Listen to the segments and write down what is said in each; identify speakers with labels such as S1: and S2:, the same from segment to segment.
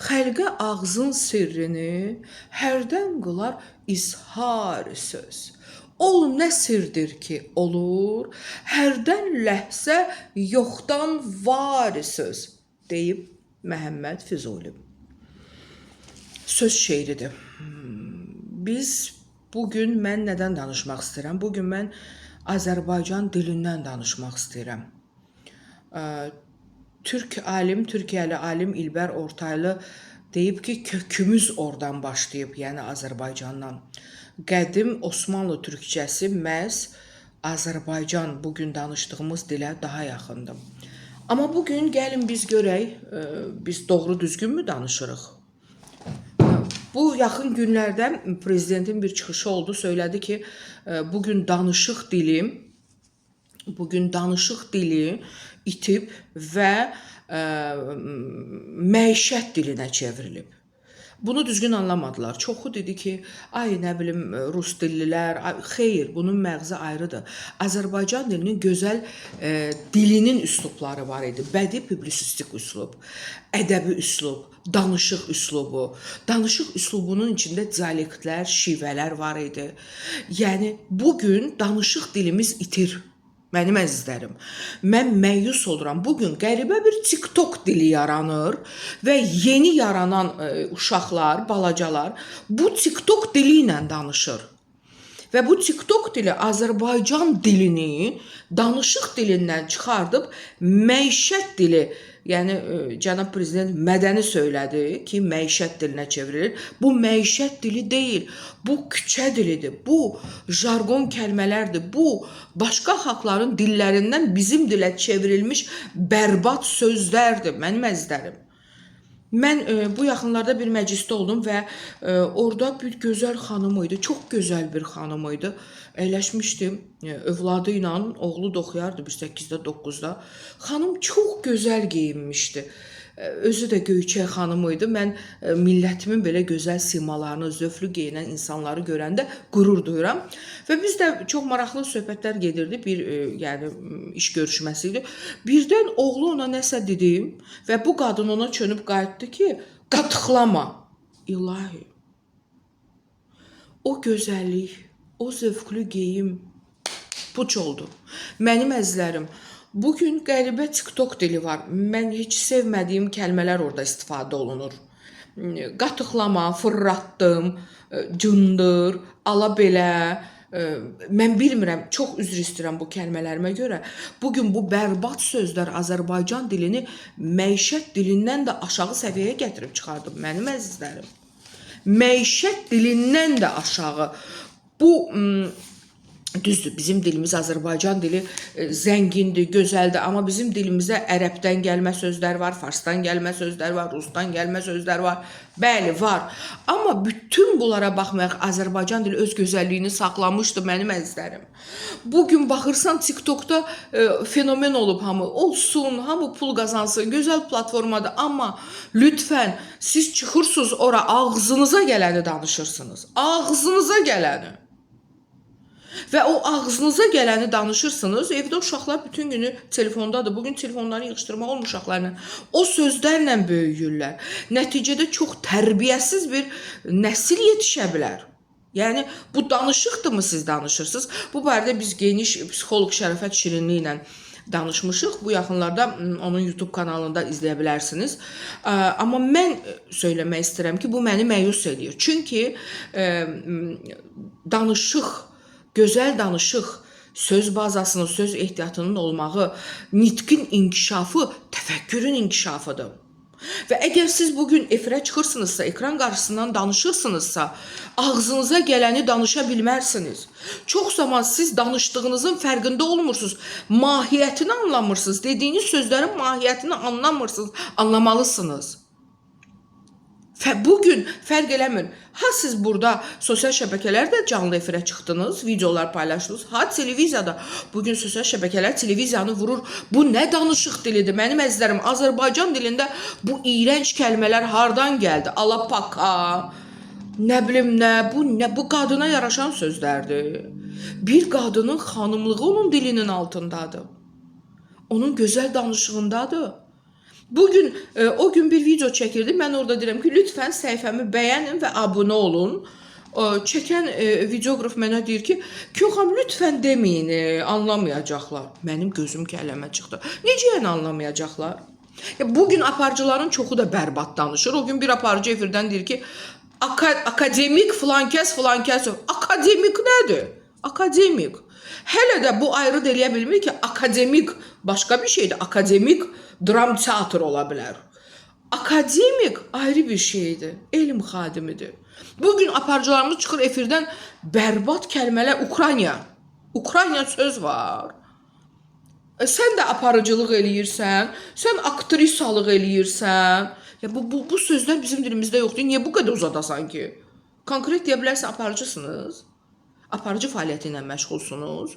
S1: Xəlqə ağzın sirrini hərdən qılar izhar söz. Ol nə sirdir ki olur, hərdən ləhsə yoxdan var söz, deyib Məhəmməd Füzuli. Söz şeiridir. Biz bugün mən nədən danışmaq istəyirəm? Bugün mən Azərbaycan dilindən danışmaq istəyirəm. Türkiyəli alim İlbər Ortaylı deyib ki, kökümüz oradan başlayıb, yəni Azərbaycandan. Qədim Osmanlı türkçəsi məhz Azərbaycan bugün danışdığımız dilə daha yaxındır. Amma bugün gəlin biz görək, biz doğru düzgünmü danışırıq? Bu yaxın günlərdə prezidentin bir çıxışı oldu, söylədi ki, bugün danışıq dili itib və məişət dilinə çevrilib. Bunu düzgün anlamadılar. Çoxu dedi ki, ay nə bilim rus dillilər, xeyr, bunun məğzi ayrıdır. Azərbaycan dilinin gözəl dilinin üslubları var idi. Bədii publisistik üslub, ədəbi üslub, danışıq üslubu. Danışıq üslubunun içində dialektlər, şivələr var idi. Yəni bugün danışıq dilimiz itir. Mənim əzizlərim, mən məyus oluram. Bugün qəribə bir TikTok dili yaranır və yeni yaranan uşaqlar, balacalar bu TikTok dili ilə danışır. Və bu TikTok dili Azərbaycan dilini danışıq dilindən çıxardıb məişət dili, yəni cənab prezident mədəni söylədi ki, məişət dilinə çevrilir. Bu məişət dili deyil, bu küçə dilidir, bu jargon kəlmələrdir, bu başqa xalqların dillərindən bizim dilə çevrilmiş bərbad sözlərdir, mənim əzizlərim. Mən bu yaxınlarda bir məclisdə oldum və orada bir gözəl xanım idi, çox gözəl bir xanım idi. Əyləşmişdim övladı ilə, oğlu da oxuyardı 8-də, 9-da. Xanım çox gözəl geyinmişdi. Özü də göyçək xanım idi. Mən millətimin belə gözəl simalarını, zövflü geyinən insanları görəndə qürur duyuram. Və biz də çox maraqlı söhbətlər gedirdi. Bir yəni iş görüşməsi idi. Birdən oğlu ona nəsə dedi və bu qadın ona çönüb qayıtdı ki, qatıqlama. İlahi. O gözəllik, o zövqlü geyim puç oldu. Mənim əzizlərim, bugün qəribə TikTok dili var. Mən heç sevmədiyim kəlmələr orada istifadə olunur. Qatıqlama, fırlatdım, cındır, ala belə. Mən bilmirəm, çox üzr istəyirəm bu kəlmələrimə görə. Bugün bu bərbad sözlər Azərbaycan dilini məişət dilindən də aşağı səviyyəyə gətirib çıxardım, mənim əzizlərim. Məişət dilindən də aşağı. Bu düzdür, bizim dilimiz Azərbaycan dili zəngindir, gözəldir, amma bizim dilimizdə ərəbdən gəlmə sözlər var, farsdan gəlmə sözlər var, rusdan gəlmə sözlər var. Bəli, var. Amma bütün bunlara baxmayaq, Azərbaycan dili öz gözəlliyini saxlamışdı, mənim əzizlərim. Bugün baxırsan TikTokda fenomen olub hamı, olsun, hamı pul qazansın, gözəl platformadır, amma lütfən siz çıxırsınız ora, ağzınıza gələni danışırsınız, ağzınıza gələni. Və o ağzınıza gələni danışırsınız, evdə uşaqlar bütün günü telefondadır. Bugün telefonları yığışdırmaq olmur uşaqlarla. O sözlərlə böyüyürlər. Nəticədə çox tərbiyəsiz bir nəsil yetişə bilər. Yəni, bu danışıqdırmı siz danışırsınız? Bu barədə biz geniş psixoloq Şərəfət Şirinli ilə danışmışıq. Bu yaxınlarda onun YouTube kanalında izləyə bilərsiniz. Amma mən söyləmək istəyirəm ki, bu məni məyus edir. Çünki danışıq, gözəl danışıq, söz bazasının, söz ehtiyatının olmağı, nitqin inkişafı, təfəkkürün inkişafıdır. Və əgər siz bugün efirə çıxırsınızsa, ekran qarşısından danışırsınızsa, ağzınıza gələni danışa bilmərsiniz. Çox zaman siz danışdığınızın fərqində olmursunuz, mahiyyətini anlamırsınız, dediyiniz sözlərin mahiyyətini anlamırsınız, anlamalısınız. Bugün fərq eləmir. Ha siz burada sosial şəbəkələrdə canlı efirə çıxdınız, videolar paylaşdınız. Ha televiziyada. Bugün sosial şəbəkələr televiziyanı vurur. Bu nə danışıq dilidir? Mənim əzizlərim, Azərbaycan dilində bu iyrənc kəlmələr hardan gəldi? Alapaka, nə bilim nə, bu qadına yaraşan sözlərdir. Bir qadının xanımlığı onun dilinin altındadır. Onun gözəl danışığındadır. Bugün o gün bir video çəkirdim. Mən orada deyirəm ki, lütfən səhifəmi bəyənin və abunə olun. Çəkən videoqraf mənə deyir ki, Kyoxam lütfən deməyin, anlamayacaqlar. Mənim gözüm kəlləmə çıxdı. Necə yəni anlamayacaqlar? Bugün aparıcıların çoxu da bərbad danışır. O gün bir aparıcı efirdən deyir ki, akademik filankəs filankəs. Akademik nədir? Akademik. Hələ də bu ayrı eləyə bilmir ki, akademik başqa bir şeydir. Akademik dram teatr ola bilər. Akademik ayrı bir şeydir. Elm xadimidir. Bugün aparıcılarımız çıxır efirdən bərbad kəlmələr Ukrayna. Ukrayna söz var. Sən də aparıcılıq eləyirsən, sən aktrisalıq eləyirsən. Ya bu sözlər bizim dilimizdə yoxdur. Niyə bu qədər uzadasan ki? Konkret deyə bilərsən aparıcısınız. Aparıcı fəaliyyəti ilə məşğulsunuz.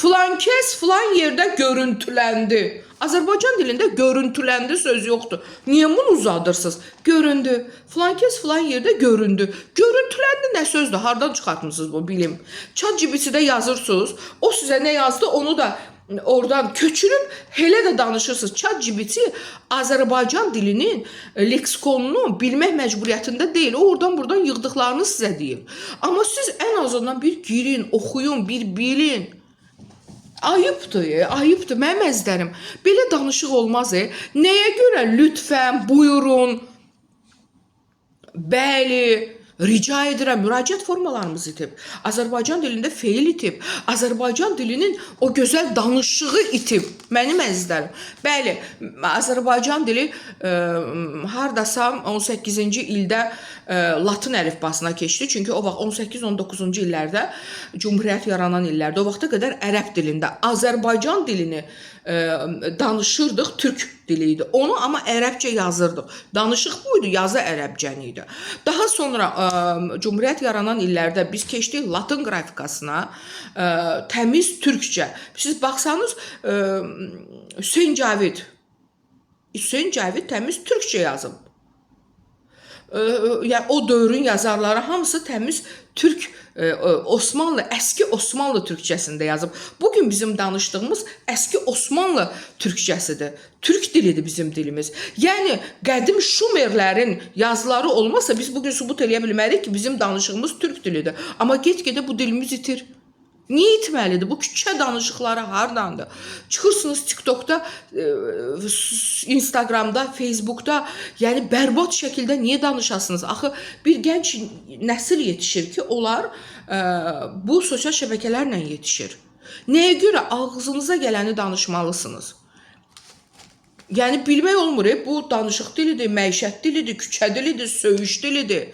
S1: Filan kəs filan yerdə görüntüləndi. Azərbaycan dilində görüntüləndi söz yoxdur. Niyə bunu uzadırsınız? Göründü. Filan kəs filan yerdə göründü. Görüntüləndi nə sözdür? Hardan çıxartmısınız bu bilim? ChatGPT-də yazırsınız. O sizə nə yazdı onu da oradan köçürüb elə də danışırsınız. ChatGPT Azərbaycan dilinin leksikonunu bilmək məcburiyyətində deyil. O oradan buradan yığdıqlarını sizə deyir. Amma siz ən azından bir girin, oxuyun, bir bilin. Ayıbdır, ayıbdır. Mənim əzizlərim, belə danışıq olmaz. Nəyə görə lütfən, buyurun, bəli, rica edirəm, müraciət formalarımız itib. Azərbaycan dilində feil itib. Azərbaycan dilinin o gözəl danışığı itib. Mənim əzizlərim. Bəli, Azərbaycan dili hardasa 18-ci ildə Latın əlifbasına keçdi. Çünki o vaxt 18-19-cu illərdə Cümhuriyyət yaranan illərdə o vaxta qədər ərəb dilində Azərbaycan dilini danışırdıq, türk dili idi. Onu amma ərəbcə yazırdıq. Danışıq buydu, yazı ərəbcəni idi. Daha sonra Cümhuriyyət yaranan illərdə biz keçdik Latın qrafikasına, təmiz türkcə. Siz baxsanız Hüseyn Cavid təmiz türkcə yazıb. Yəni o dövrün yazarları hamısı təmiz türk Osmanlı, əski Osmanlı türkçəsində yazıb. Bugün bizim danışdığımız əski Osmanlı türkçəsidir. Türk dilidir bizim dilimiz. Yəni qədim Şumerlərin yazıları olmasa biz bugün sübut eləyə bilmərik ki, bizim danışığımız türk dilidir. Amma get-gedə bu dilimiz itir. Niyə itməlidir? Bu küçə danışıqları hardandır? Çıxırsınız TikTokda, Instagramda, Facebookda, yəni bərbad şəkildə niyə danışasınız? Axı bir gənc nəsil yetişir ki, onlar bu sosial şəbəkələrlə yetişir. Nəyə görə ağzınıza gələni danışmalısınız? Yəni bilmək olmur, bu danışıq dilidir, məişət dilidir, küçə dilidir, söyüş dilidir.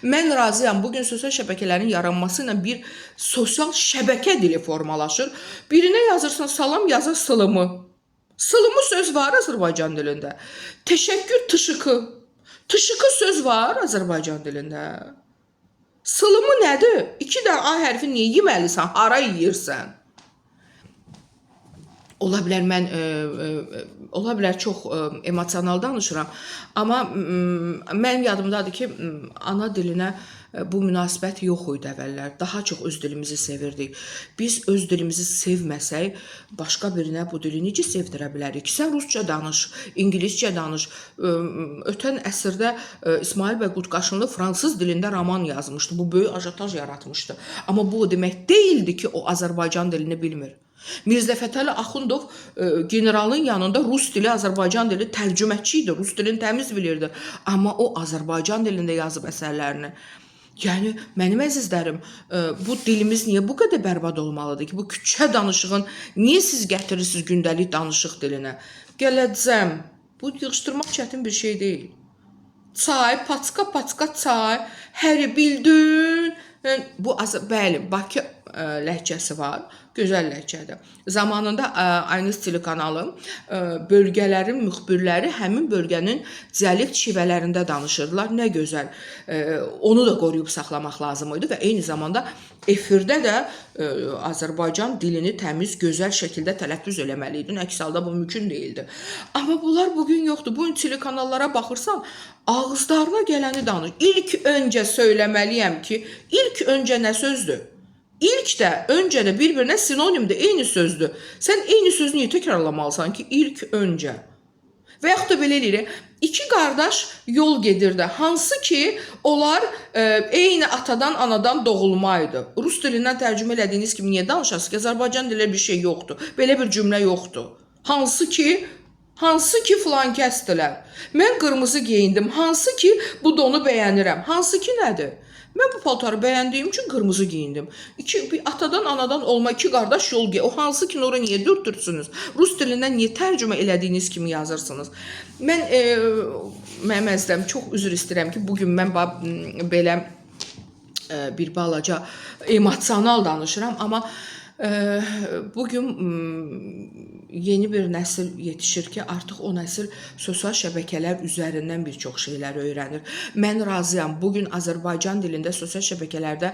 S1: Mən razıyam, bugün sosial şəbəkələrin yaranması ilə bir sosial şəbəkə dili formalaşır. Birinə yazırsan salam, yazır sılımı. Sılımı söz var Azərbaycan dilində. Təşəkkür tışıkı. Tışıkı söz var Azərbaycan dilində. Sılımı nədir? 2 dənə A hərfi niyə yeməlisən, hara yeyirsən? Ola bilər mən ola bilər çox emosional danışıram, amma mənim yadımdadır ki, ana dilinə bu münasibət yox idi əvvəllər. Daha çox öz dilimizi sevirdik. Biz öz dilimizi sevməsək, başqa birinə bu dili necə sevdirə bilərik? Sən rusca danış, ingiliscə danış. Ötən əsrdə İsmail bəy Qutqaşınlı fransız dilində roman yazmışdı. Bu böyük ajotaj yaratmışdı. Amma bu o demək deyildi ki, o Azərbaycan dilini bilmir. Mirzə Fətəli Axundov generalın yanında rus dili, Azərbaycan dili tərcüməçi idi. Rus dilini təmiz bilirdi. Amma o Azərbaycan dilində yazıb əsərlərini. Yəni, mənim əzizlərim, bu dilimiz niyə bu qədər bərbad olmalıdır ki, bu küçə danışığın niyə siz gətirirsiniz gündəlik danışıq dilinə? Gələcəm. Bu yığışdırmaq çətin bir şey deyil. Çay, paçka çay, həri bildin. Bu, bəli, Bakı ləhcəsi var, gözəl ləhcədir. Zamanında Aynız telekanalı bölgələrin müxbirləri həmin bölgənin dialekt şivələrində danışırdılar. Nə gözəl, onu da qoruyub saxlamaq lazım idi və eyni zamanda efirdə də Azərbaycan dilini təmiz, gözəl şəkildə tələffüz eləməli idi. Əks halda bu mümkün deyildi. Amma bunlar bugün yoxdur. Bugün telekanallara baxırsan, ağızlarına gələni danış. İlk öncə söyləməliyəm ki, ilk öncə nə sözdür? İlk də, öncə də bir-birinə sinonimdir, eyni sözdür. Sən eyni sözü niyə təkrarlamalısan ki, ilk öncə? Və yaxud da belə eləyirik. İki qardaş yol gedirdi. Hansı ki, onlar eyni atadan, anadan doğulma idi. Rus dilindən tərcümə elədiyiniz kimi niyə danışasınız ki, Azərbaycan dilində bir şey yoxdur. Belə bir cümlə yoxdur. Hansı ki filan kəsdilər. Mən qırmızı geyindim. Hansı ki bu donu bəyənirəm. Hansı ki nədir? Mən bu paltarı bəyəndiyim üçün qırmızı geyindim. Bir atadan, anadan olma iki qardaş yol o hansı ki ora niyə dürtürsünüz? Rus dilindən niyə tərcümə elədiyiniz kimi yazırsınız? Mən məməzdəm, çox üzr istəyirəm ki, bugün mən belə bir balaca emosional danışıram, amma bugün yeni bir nəsil yetişir ki, artıq o nəsil sosial şəbəkələr üzərindən bir çox şeylər öyrənir. Mən razıyam. Bugün Azərbaycan dilində sosial şəbəkələrdə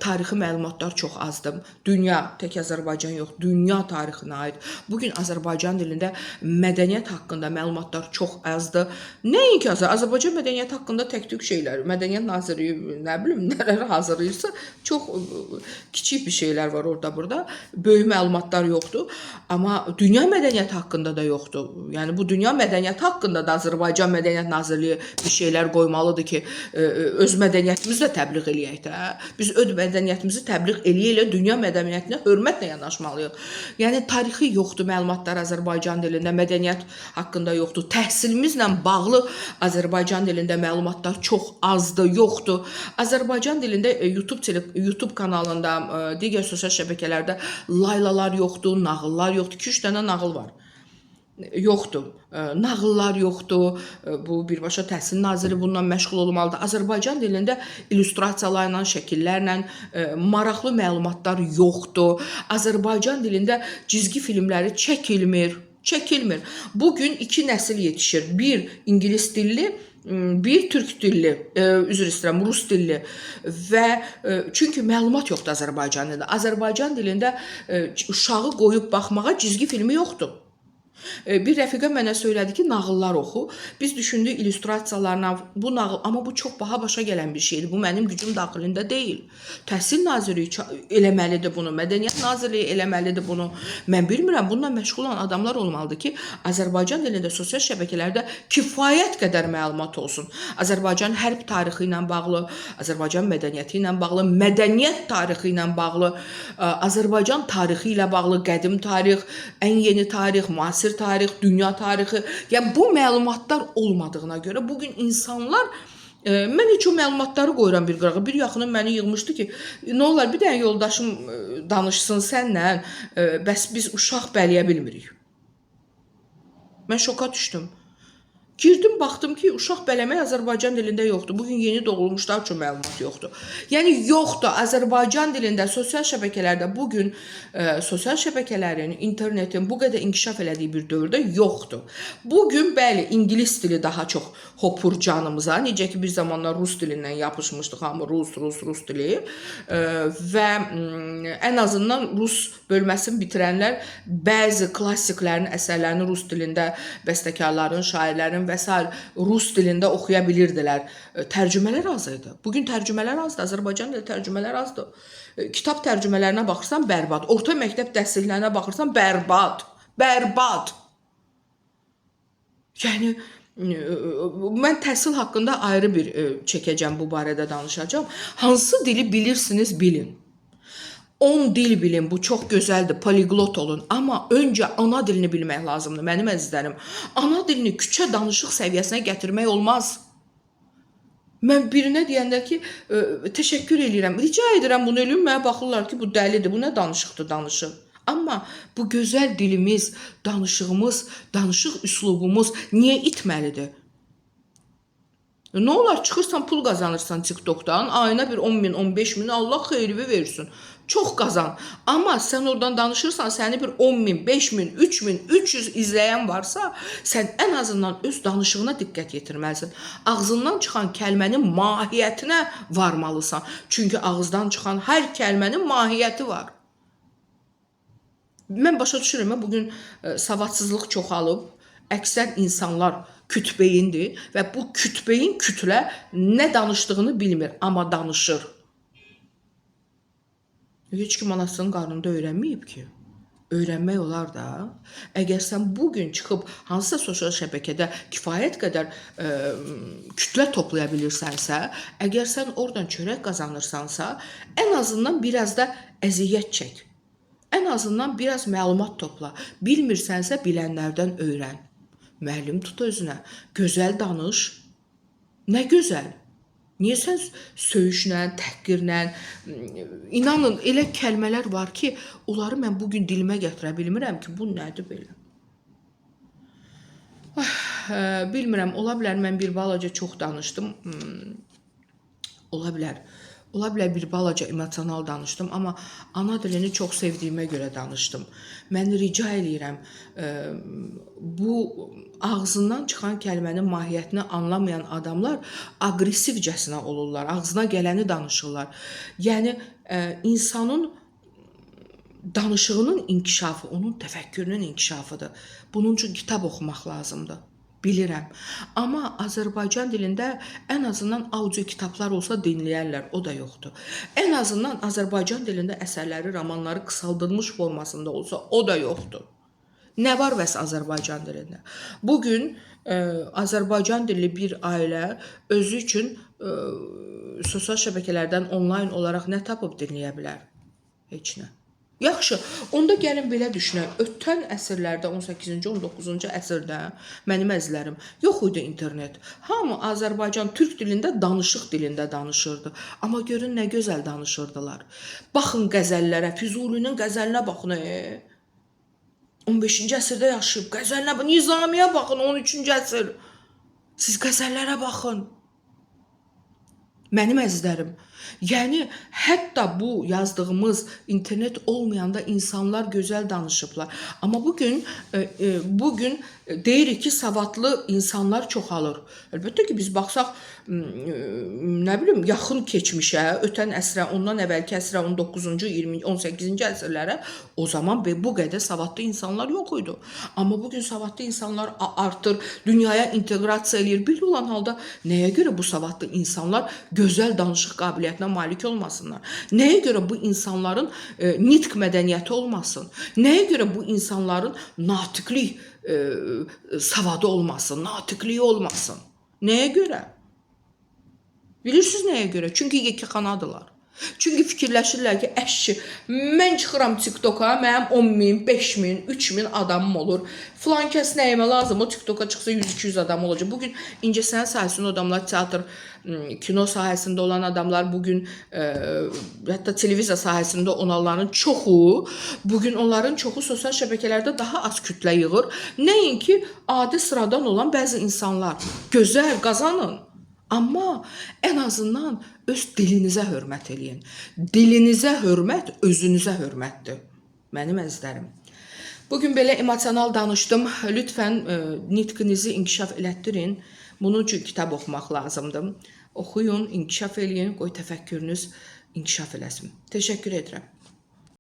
S1: tarixi məlumatlar çox azdır. Dünya, tək Azərbaycan yox, dünya tarixinə aid. Bugün Azərbaycan dilində mədəniyyət haqqında məlumatlar çox azdır. Nəinki Azərbaycan mədəniyyəti haqqında tək-tük şeylər, Mədəniyyət Nazirliyi nə bilim nələr hazırlayırsa, çox kiçik bir şeylər var orada burada. Böyük məlumatlar yoxdur. Amma dünya mədəniyyəti haqqında da yoxdur. Yəni bu dünya mədəniyyəti haqqında da Azərbaycan Mədəniyyət Nazirliyi bir şeylər qoymalıdır ki, öz mədəniyyətimizi də təbliğ eləyək də. Biz öz mədəniyyətimizi təbliğ eləyə-elə dünya mədəniyyətinə hörmətlə yanaşmalıyıq. Yəni tarixi yoxdur məlumatlar Azərbaycan dilində, mədəniyyət haqqında yoxdur. Təhsilimizlə bağlı Azərbaycan dilində məlumatlar çox azdır, yoxdur. Azərbaycan dilində YouTube kanalında, digər sosial şəbəkələrdə laylalar yoxdur, nağıllar yoxdur. 2-3 dənə nağıl var. Yoxdur. Nağıllar yoxdur. Bu birbaşa Təhsil Naziri bununla məşğul olmalıdır. Azərbaycan dilində illüstrasiyalarla, şəkillərlə maraqlı məlumatlar yoxdur. Azərbaycan dilində cizgi filmləri çəkilmir. Bugün iki nəsil yetişir. Bir ingilis dilli, bir türk dilli, üzr istəyirəm, rus dilli və çünki məlumat yoxdur Azərbaycan dilində. Azərbaycan dilində uşağı qoyub baxmağa cizgi filmi yoxdur. Bir rəfiqə mənə söylədi ki, nağıllar oxu. Biz düşündük illüstrasiyalarla bu nağıl, amma bu çox baha başa gələn bir şeydir. Bu mənim gücüm daxilində deyil. Təhsil Nazirliyi eləməlidir bunu, Mədəniyyət Nazirliyi eləməlidir bunu. Mən bilmirəm, bununla məşğul olan adamlar olmalıdır ki, Azərbaycan dilində sosial şəbəkələrdə kifayət qədər məlumat olsun. Azərbaycan hərb tarixi ilə bağlı, Azərbaycan mədəniyyəti ilə bağlı, mədəniyyət tarixi ilə bağlı, Azərbaycan tarixi ilə bağlı qədim tarix, ən yeni tarix, müasir tarix, dünya tarixi. Yəni bu məlumatlar olmadığına görə bugün insanlar mən heç o məlumatları qoyuram bir qırağa. Bir yaxınım məni yığmışdı ki, nə olar bir dənə yoldaşım danışsın sənlə, bəs biz uşaq bələyə bilmirik. Mən şoka düşdüm. Girdim, baxdım ki, uşaq bələmək Azərbaycan dilində yoxdur. Bugün yeni doğulmuşlar üçün məlumat yoxdur. Yəni yoxdur. Azərbaycan dilində sosial şəbəkələrdə bugün sosial şəbəkələrin, internetin bu qədər inkişaf elədiyi bir dövrdə yoxdur. Bugün bəli, ingilis dili daha çox hopur canımıza. Necə ki, bir zamanlar rus dilindən yapışmışdıq, hamı rus dili və ən azından rus bölməsini bitirənlər bəzi klassiklərin əsərlərini rus dilində bəstəkarların, şairlərin və s. rus dilində oxuya bilirdilər. Tərcümələr az idi. Bugün tərcümələr azdır. Azərbaycan dilində tərcümələr azdır. Kitab tərcümələrinə baxırsan, bərbad. Orta məktəb dərsliklərinə baxırsan, bərbad. Yəni, mən təhsil haqqında ayrı bir çəkəcəm, bu barədə danışacağım. Hansı dili bilirsiniz, bilin. 10 dil bilin, bu çox gözəldir, poliglot olun. Amma öncə ana dilini bilmək lazımdır, mənim əzizlərim. Ana dilini küçə danışıq səviyyəsinə gətirmək olmaz. Mən birinə deyəndə ki, təşəkkür edirəm, rica edirəm bunu eləyim, mənə baxırlar ki, bu dəlidir, bu nə danışıqdır, danışıq. Amma bu gözəl dilimiz, danışığımız, danışıq üslubumuz niyə itməlidir? Nə olar, çıxırsan, pul qazanırsan TikTok'dan, ayına bir 10 min, 15 min, Allah xeyrivi versin. Çox qazan. Amma sən oradan danışırsan, səni bir 10 min, 5 min, 3 min, 300 izləyən varsa, sən ən azından öz danışığına diqqət yetirməlisin. Ağzından çıxan kəlmənin mahiyyətinə varmalısan. Çünki ağızdan çıxan hər kəlmənin mahiyyəti var. Mən başa düşürəm, bugün savadsızlıq çoxalıb, əksər insanlar kütbeyindir və bu kütbeyin kütlə nə danışdığını bilmir, amma danışır. Heç kim anasının qarnında öyrənməyib ki. öyrənmək olar da. Əgər sən bu gün çıxıb hansısa sosial şəbəkədə kifayət qədər kütlə toplaya bilirsənsə, əgər sən oradan çörək qazanırsansa, ən azından biraz da əziyyət çək. Ən azından biraz məlumat topla. Bilmirsənsə bilənlərdən öyrən. Müəllim tut özünə. Gözəl danış. Nə gözəl. Niyə sən söyüşlə, təhqirlə, inanın elə kəlmələr var ki, onları mən bugün dilimə gətirə bilmirəm ki, bu nədir belə? Bilmirəm, ola bilər mən bir balaca çox danışdım. Ola bilər bir balaca emosional danışdım, amma ana dilini çox sevdiyimə görə danışdım. Mən rica eləyirəm, bu ağzından çıxan kəlmənin mahiyyətini anlamayan adamlar aqressivcəsinə olurlar, ağzına gələni danışırlar. Yəni, insanın danışığının inkişafı, onun təfəkkürünün inkişafıdır. Bunun üçün kitab oxumaq lazımdır. Bilirəm. Amma Azərbaycan dilində ən azından audio kitablar olsa dinləyərlər, o da yoxdur. Ən azından Azərbaycan dilində əsərləri, romanları qısaldılmış formasında olsa, o da yoxdur. Nə var bəs Azərbaycan dilində? Bugün Azərbaycan dilli bir ailə özü üçün sosial şəbəkələrdən onlayn olaraq nə tapıb dinləyə bilər? Heç nə. Yaxşı, onda gəlin belə düşünək. Ötən əsrlərdə, 18-ci, 19-cu əsrdə mənim əzizlərim, yox idi internet. Hamı Azərbaycan türk dilində, danışıq dilində danışırdı. Amma görün nə gözəl danışırdılar. Baxın qəzəllərə, Füzulinin qəzəlinə baxın. 15-ci əsrdə yaşayıb, qəzəlinə baxın, Nizamiyə baxın, 13-cü əsr. Siz qəzəllərə baxın. Mənim əzizlərim, yəni hətta bu yazdığımız internet olmayanda insanlar gözəl danışıblar. Amma bugün deyirik ki, savadlı insanlar çoxalır. Əlbəttə ki, biz baxsaq, nə bilim, yaxın keçmişə, ötən əsrə, ondan əvvəlki əsrə, 19-cu, 20, 18-ci əsrlərə, o zaman bu qədər savadlı insanlar yox idi. Amma bugün savadlı insanlar artır, dünyaya inteqrasiya eləyir. Belə olan halda nəyə görə bu savadlı insanlar gözəl danışıq qabiliyyətinə malik olmasınlar? Nəyə görə bu insanların nitq mədəniyyəti olmasın? Nəyə görə bu insanların natiqlik savadı olmasın, natiqliyi olmasın? Nəyə görə? Bilirsiniz nəyə görə? Çünki yekəxanadılar. Çünki fikirləşirlər ki, əşki, mən çıxıram TikToka, mənim 10.000, 5.000, 3.000 adamım olur. Filan kəs nəyimə lazım, o TikToka çıxsa 100-200 adam olacaq. Bugün incəsənət sahəsində adamlar, teatr, kino sahəsində olan adamlar, bugün hətta televiziya sahəsində olanların çoxu, bugün onların çoxu sosial şəbəkələrdə daha az kütlə yığır. Nəinki adi sıradan olan bəzi insanlar. Gözəl, qazanın. Amma ən azından öz dilinizə hörmət eləyin. Dilinizə hörmət özünüzə hörmətdir. Mənim əzizlərim. Bugün belə emosional danışdım. Lütfən nitqinizi inkişaf elətdirin. Bunun üçün kitab oxumaq lazımdır. Oxuyun, inkişaf eləyin, qoy təfəkkürünüz inkişaf eləsin. Təşəkkür edirəm.